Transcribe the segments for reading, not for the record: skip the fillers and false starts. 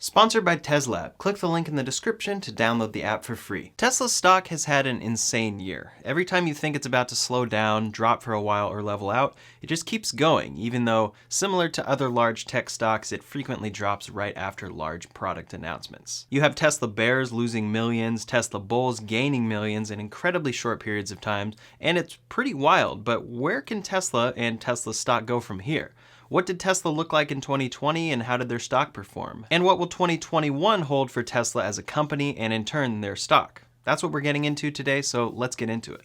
Sponsored by Tezlab. Click the link in the description to download the app for free. Tesla's stock has had an insane year. Every time you think it's about to slow down, drop for a while, or level out, it just keeps going, even though, similar to other large tech stocks, it frequently drops right after large product announcements. You have Tesla bears losing millions, Tesla bulls gaining millions in incredibly short periods of time, and it's pretty wild, but where can Tesla and Tesla's stock go from here? What did Tesla look like in 2020 and how did their stock perform? And what will 2021 hold for Tesla as a company and in turn their stock? That's what we're getting into today, so let's get into it.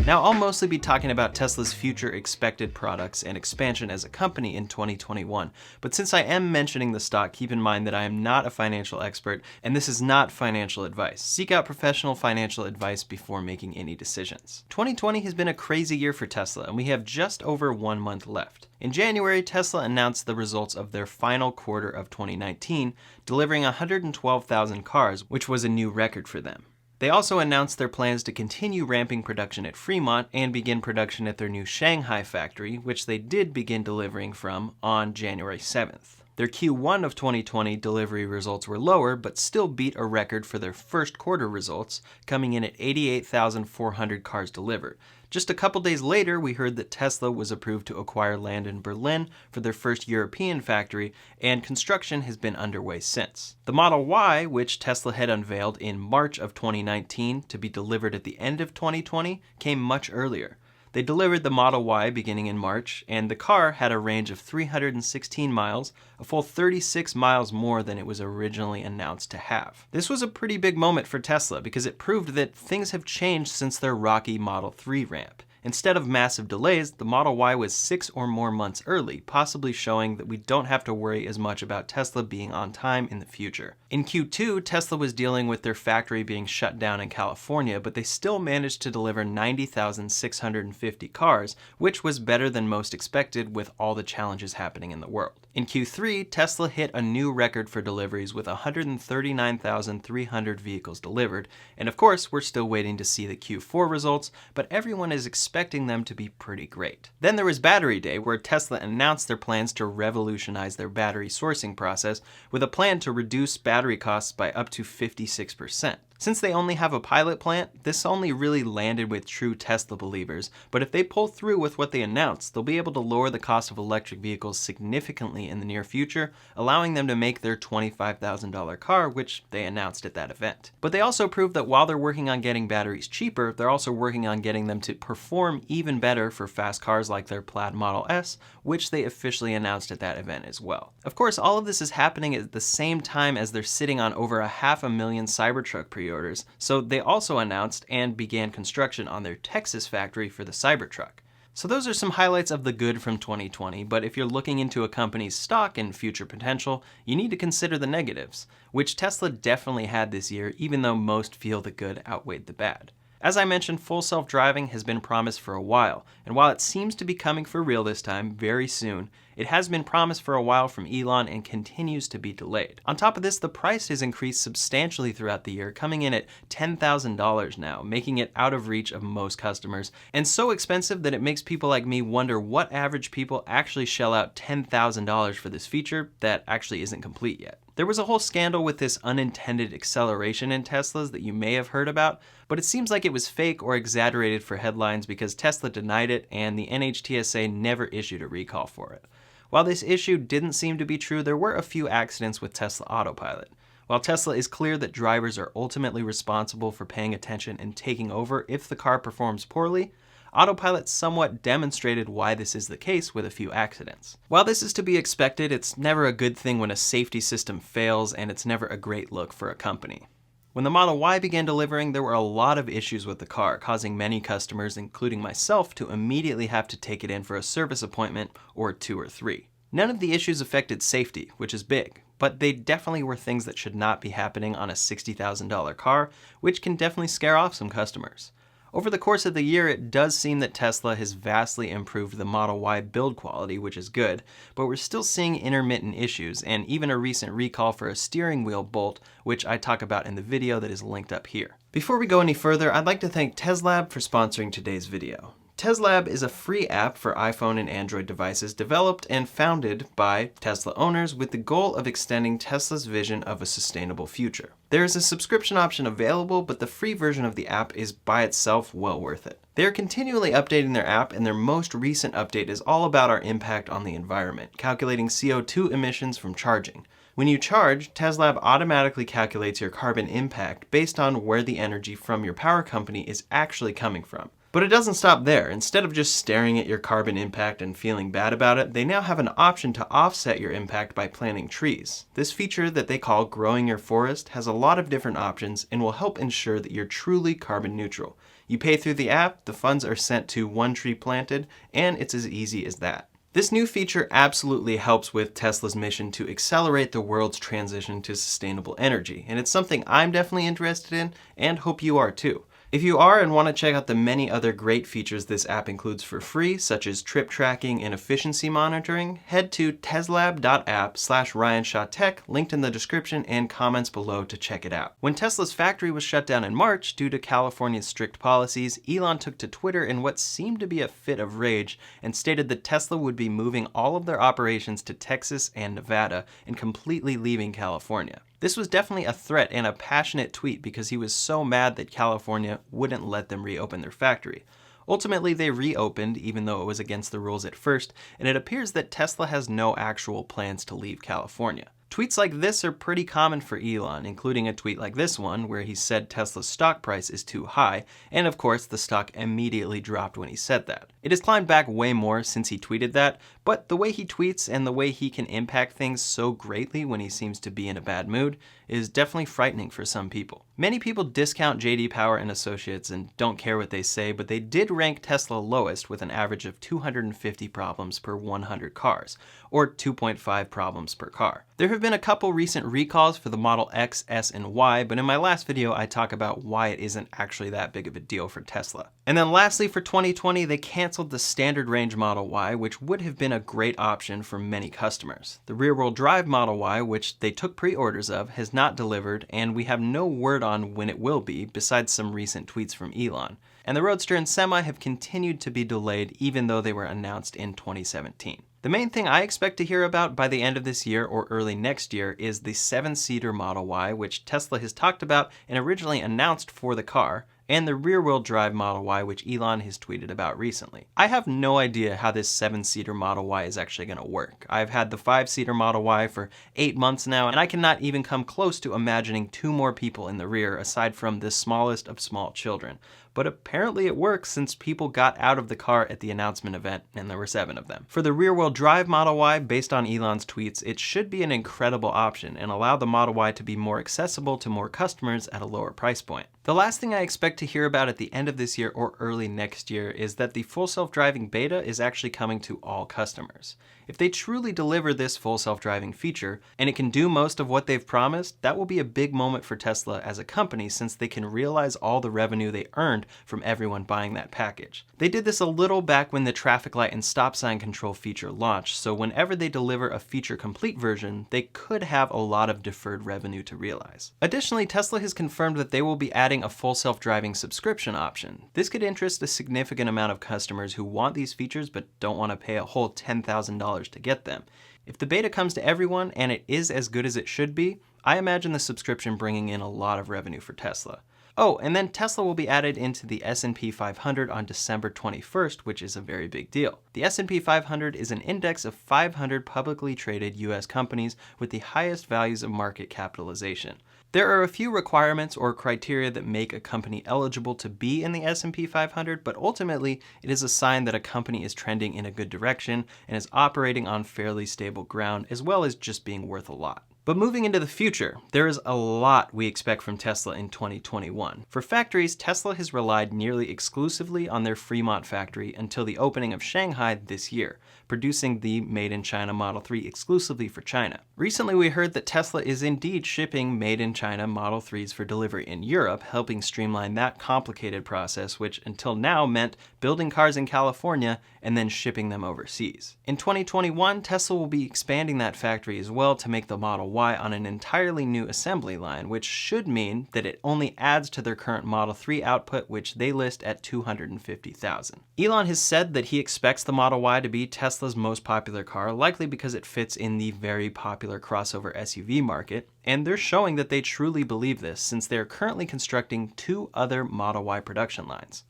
Now, I'll mostly be talking about Tesla's future expected products and expansion as a company in 2021. But since I am mentioning the stock, keep in mind that I am not a financial expert, and this is not financial advice. Seek out professional financial advice before making any decisions. 2020 has been a crazy year for Tesla, and we have just over 1 month left. In January, Tesla announced the results of their final quarter of 2019, delivering 112,000 cars, which was a new record for them. They also announced their plans to continue ramping production at Fremont and begin production at their new Shanghai factory, which they did begin delivering from on January 7th. Their Q1 of 2020 delivery results were lower, but still beat a record for their first quarter results, coming in at 88,400 cars delivered. Just a couple days later, we heard that Tesla was approved to acquire land in Berlin for their first European factory, and construction has been underway since. The Model Y, which Tesla had unveiled in March of 2019 to be delivered at the end of 2020, came much earlier. They delivered the Model Y beginning in March, and the car had a range of 316 miles, a full 36 miles more than it was originally announced to have. This was a pretty big moment for Tesla because it proved that things have changed since their rocky Model 3 ramp. Instead of massive delays, the Model Y was 6 or more months early, possibly showing that we don't have to worry as much about Tesla being on time in the future. In Q2, Tesla was dealing with their factory being shut down in California, but they still managed to deliver 90,650 cars, which was better than most expected with all the challenges happening in the world. In Q3, Tesla hit a new record for deliveries with 139,300 vehicles delivered, and of course, we're still waiting to see the Q4 results, but everyone is expecting them to be pretty great. Then there was Battery Day, where Tesla announced their plans to revolutionize their battery sourcing process with a plan to reduce battery costs by up to 56%. Since they only have a pilot plant, this only really landed with true Tesla believers, but if they pull through with what they announced, they'll be able to lower the cost of electric vehicles significantly in the near future, allowing them to make their $25,000 car, which they announced at that event. But they also proved that while they're working on getting batteries cheaper, they're also working on getting them to perform even better for fast cars like their Plaid Model S, which they officially announced at that event as well. Of course, all of this is happening at the same time as they're sitting on over 500,000 Cybertruck pre-orders, so they also announced and began construction on their Texas factory for the Cybertruck. So those are some highlights of the good from 2020, but if you're looking into a company's stock and future potential, you need to consider the negatives, which Tesla definitely had this year, even though most feel the good outweighed the bad. As I mentioned, full self-driving has been promised for a while, and while it seems to be coming for real this time, very soon, it has been promised for a while from Elon and continues to be delayed. On top of this, the price has increased substantially throughout the year, coming in at $10,000 now, making it out of reach of most customers, and so expensive that it makes people like me wonder what average people actually shell out $10,000 for this feature that actually isn't complete yet. There was a whole scandal with this unintended acceleration in Teslas that you may have heard about, but it seems like it was fake or exaggerated for headlines because Tesla denied it and the NHTSA never issued a recall for it. While this issue didn't seem to be true, there were a few accidents with Tesla Autopilot. While Tesla is clear that drivers are ultimately responsible for paying attention and taking over if the car performs poorly, Autopilot somewhat demonstrated why this is the case with a few accidents. While this is to be expected, it's never a good thing when a safety system fails, and it's never a great look for a company. When the Model Y began delivering, there were a lot of issues with the car, causing many customers, including myself, to immediately have to take it in for a service appointment or 2 or 3. None of the issues affected safety, which is big, but they definitely were things that should not be happening on a $60,000 car, which can definitely scare off some customers. Over the course of the year, it does seem that Tesla has vastly improved the Model Y build quality, which is good, but we're still seeing intermittent issues and even a recent recall for a steering wheel bolt, which I talk about in the video that is linked up here. Before we go any further, I'd like to thank Tezlab for sponsoring today's video. Tezlab is a free app for iPhone and Android devices developed and founded by Tesla owners with the goal of extending Tesla's vision of a sustainable future. There is a subscription option available, but the free version of the app is by itself well worth it. They are continually updating their app, and their most recent update is all about our impact on the environment, calculating CO2 emissions from charging. When you charge, Tezlab automatically calculates your carbon impact based on where the energy from your power company is actually coming from. But it doesn't stop there. Instead of just staring at your carbon impact and feeling bad about it, they now have an option to offset your impact by planting trees. This feature that they call Growing Your Forest has a lot of different options and will help ensure that you're truly carbon neutral. You pay through the app, the funds are sent to one tree planted, and it's as easy as that. This new feature absolutely helps with Tesla's mission to accelerate the world's transition to sustainable energy, and it's something I'm definitely interested in and hope you are too. If you are and want to check out the many other great features this app includes for free, such as trip tracking and efficiency monitoring, head to tezlab.app/RyanShawTech, linked in the description and comments below to check it out. When Tesla's factory was shut down in March due to California's strict policies, Elon took to Twitter in what seemed to be a fit of rage and stated that Tesla would be moving all of their operations to Texas and Nevada and completely leaving California. This was definitely a threat and a passionate tweet because he was so mad that California wouldn't let them reopen their factory. Ultimately, they reopened, even though it was against the rules at first, and it appears that Tesla has no actual plans to leave California. Tweets like this are pretty common for Elon, including a tweet like this one where he said Tesla's stock price is too high, and of course the stock immediately dropped when he said that. It has climbed back way more since he tweeted that, but the way he tweets and the way he can impact things so greatly when he seems to be in a bad mood is definitely frightening for some people. Many people discount J.D. Power and Associates and don't care what they say, but they did rank Tesla lowest with an average of 250 problems per 100 cars, or 2.5 problems per car. There have been a couple recent recalls for the Model X, S, and Y, but in my last video I talk about why it isn't actually that big of a deal for Tesla. And then lastly, for 2020, they canceled the standard range Model Y, which would have been a great option for many customers. The rear-wheel drive Model Y, which they took pre-orders of, has not delivered, and we have no word on when it will be, besides some recent tweets from Elon. And the Roadster and Semi have continued to be delayed even though they were announced in 2017. The main thing I expect to hear about by the end of this year or early next year is the 7-seater Model Y, which Tesla has talked about and originally announced for the car, and the rear-wheel drive Model Y, which Elon has tweeted about recently. I have no idea how this 7-seater Model Y is actually going to work. I've had the 5-seater Model Y for 8 months now, and I cannot even come close to imagining 2 more people in the rear aside from the smallest of small children. But apparently it works since people got out of the car at the announcement event, and there were 7 of them. For the rear-wheel drive Model Y, based on Elon's tweets, it should be an incredible option and allow the Model Y to be more accessible to more customers at a lower price point. The last thing I expect to hear about at the end of this year or early next year is that the full self-driving beta is actually coming to all customers. If they truly deliver this full self-driving feature, and it can do most of what they've promised, that will be a big moment for Tesla as a company since they can realize all the revenue they earned from everyone buying that package. They did this a little back when the traffic light and stop sign control feature launched, so whenever they deliver a feature-complete version, they could have a lot of deferred revenue to realize. Additionally, Tesla has confirmed that they will be adding a full self-driving subscription option. This could interest a significant amount of customers who want these features but don't want to pay a whole $10,000 to get them. If the beta comes to everyone and it is as good as it should be, I imagine the subscription bringing in a lot of revenue for Tesla. Oh, and then Tesla will be added into the S&P 500 on December 21st, which is a very big deal. The S&P 500 is an index of 500 publicly traded US companies with the highest values of market capitalization. There are a few requirements or criteria that make a company eligible to be in the S&P 500, but ultimately it is a sign that a company is trending in a good direction and is operating on fairly stable ground, as well as just being worth a lot. But moving into the future, there is a lot we expect from Tesla in 2021. For factories, Tesla has relied nearly exclusively on their Fremont factory until the opening of Shanghai this year, producing the Made in China Model 3 exclusively for China. Recently, we heard that Tesla is indeed shipping Made in China Model 3s for delivery in Europe, helping streamline that complicated process, which until now meant building cars in California and then shipping them overseas. In 2021, Tesla will be expanding that factory as well to make the Model Y on an entirely new assembly line, which should mean that it only adds to their current Model 3 output, which they list at 250,000. Elon has said that he expects the Model Y to be Tesla's most popular car, likely because it fits in the very popular crossover SUV market, and they're showing that they truly believe this since they are currently constructing 2 other Model Y production lines.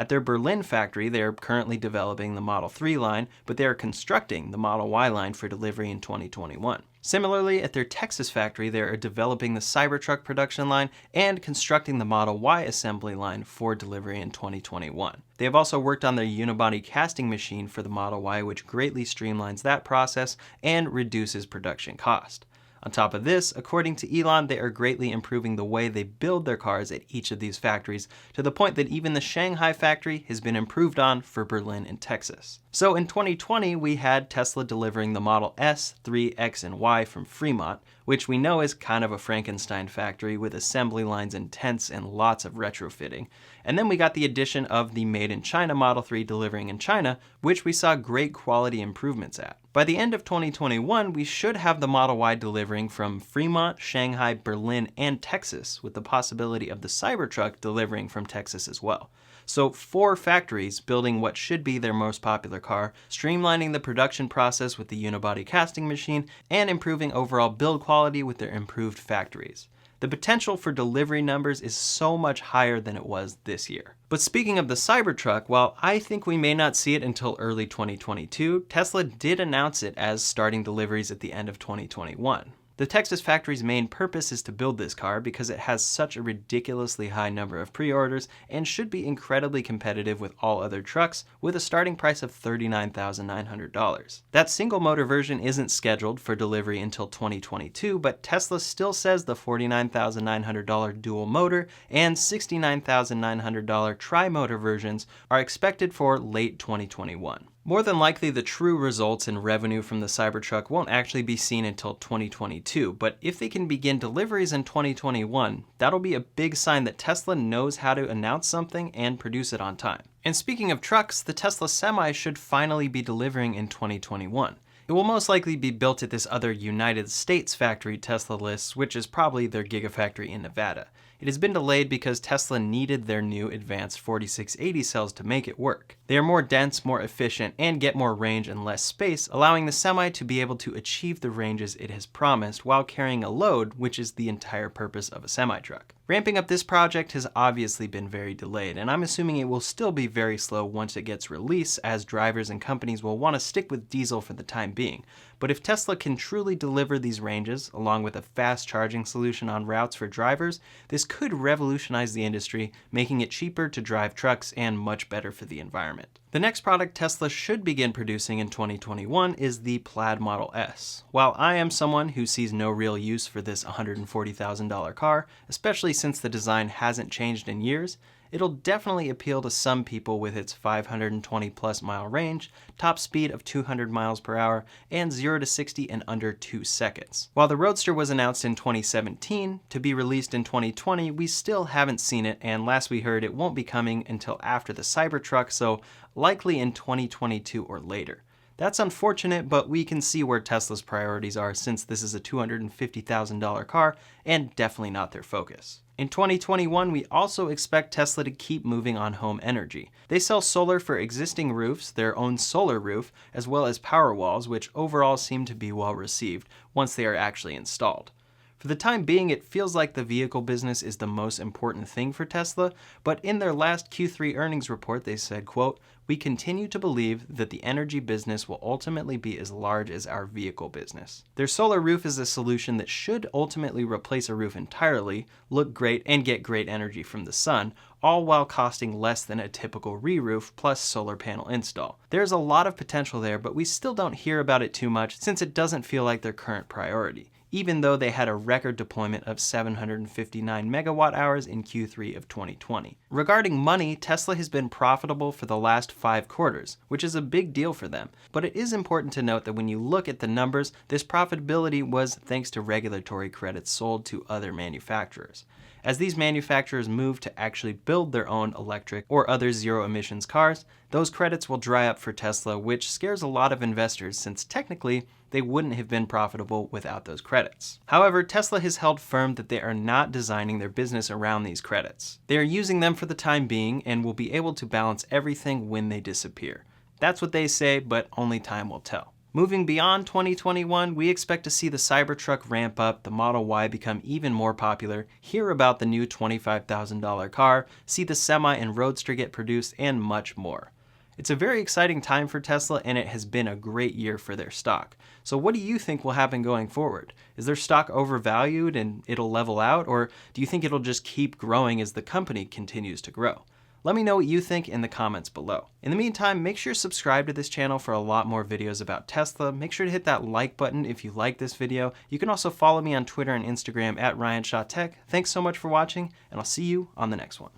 At their Berlin factory, they are currently developing the Model 3 line, but they are constructing the Model Y line for delivery in 2021. Similarly, at their Texas factory, they are developing the Cybertruck production line and constructing the Model Y assembly line for delivery in 2021. They have also worked on their unibody casting machine for the Model Y, which greatly streamlines that process and reduces production cost. On top of this, according to Elon, they are greatly improving the way they build their cars at each of these factories, to the point that even the Shanghai factory has been improved on for Berlin and Texas. So in 2020, we had Tesla delivering the Model S, 3, X, and Y from Fremont, which we know is kind of a Frankenstein factory with assembly lines and tents and lots of retrofitting. And then we got the addition of the Made in China Model 3 delivering in China, which we saw great quality improvements at. By the end of 2021, we should have the Model Y delivering from Fremont, Shanghai, Berlin, and Texas, with the possibility of the Cybertruck delivering from Texas as well. So 4 factories building what should be their most popular car, streamlining the production process with the unibody casting machine, and improving overall build quality with their improved factories. The potential for delivery numbers is so much higher than it was this year. But speaking of the Cybertruck, while I think we may not see it until early 2022, Tesla did announce it as starting deliveries at the end of 2021. The Texas factory's main purpose is to build this car because it has such a ridiculously high number of pre-orders and should be incredibly competitive with all other trucks, with a starting price of $39,900. That single motor version isn't scheduled for delivery until 2022, but Tesla still says the $49,900 dual motor and $69,900 tri-motor versions are expected for late 2021. More than likely, the true results in revenue from the Cybertruck won't actually be seen until 2022, but if they can begin deliveries in 2021, that'll be a big sign that Tesla knows how to announce something and produce it on time. And speaking of trucks, the Tesla Semi should finally be delivering in 2021. It will most likely be built at this other United States factory Tesla lists, which is probably their Gigafactory in Nevada. It has been delayed because Tesla needed their new advanced 4680 cells to make it work. They are more dense, more efficient, and get more range and less space, allowing the Semi to be able to achieve the ranges it has promised while carrying a load, which is the entire purpose of a semi-truck. Ramping up this project has obviously been very delayed, and I'm assuming it will still be very slow once it gets released, as drivers and companies will want to stick with diesel for the time being. But if Tesla can truly deliver these ranges, along with a fast charging solution on routes for drivers, this could revolutionize the industry, making it cheaper to drive trucks and much better for the environment. The next product Tesla should begin producing in 2021 is the Plaid Model S. While I am someone who sees no real use for this $140,000 car, especially since the design hasn't changed in years, it'll definitely appeal to some people with its 520 plus mile range, top speed of 200 miles per hour, and 0 to 60 in under 2 seconds. While the Roadster was announced in 2017 to be released in 2020, we still haven't seen it, and last we heard it won't be coming until after the Cybertruck, so likely in 2022 or later. That's unfortunate, but we can see where Tesla's priorities are since this is a $250,000 car and definitely not their focus. In 2021, we also expect Tesla to keep moving on home energy. They sell solar for existing roofs, their own solar roof, as well as power walls, which overall seem to be well received once they are actually installed. For the time being, it feels like the vehicle business is the most important thing for Tesla, but in their last Q3 earnings report, they said, quote, "We continue to believe that the energy business will ultimately be as large as our vehicle business." Their solar roof is a solution that should ultimately replace a roof entirely, look great, and get great energy from the sun, all while costing less than a typical re-roof plus solar panel install. There's a lot of potential there, but we still don't hear about it too much since it doesn't feel like their current priority, even though they had a record deployment of 759 megawatt hours in Q3 of 2020. Regarding money, Tesla has been profitable for the last 5 quarters, which is a big deal for them. But it is important to note that when you look at the numbers, this profitability was thanks to regulatory credits sold to other manufacturers. As these manufacturers move to actually build their own electric or other zero emissions cars, those credits will dry up for Tesla, which scares a lot of investors since technically they wouldn't have been profitable without those credits. However, Tesla has held firm that they are not designing their business around these credits. They are using them for the time being and will be able to balance everything when they disappear. That's what they say, but only time will tell. Moving beyond 2021, we expect to see the Cybertruck ramp up, the Model Y become even more popular, hear about the new $25,000 car, see the Semi and Roadster get produced, and much more. It's a very exciting time for Tesla, and it has been a great year for their stock. So what do you think will happen going forward? Is their stock overvalued and it'll level out, or do you think it'll just keep growing as the company continues to grow? Let me know what you think in the comments below. In the meantime, make sure to subscribe to this channel for a lot more videos about Tesla. Make sure to hit that like button if you like this video. You can also follow me on Twitter and Instagram at RyanShawTech. Thanks so much for watching, and I'll see you on the next one.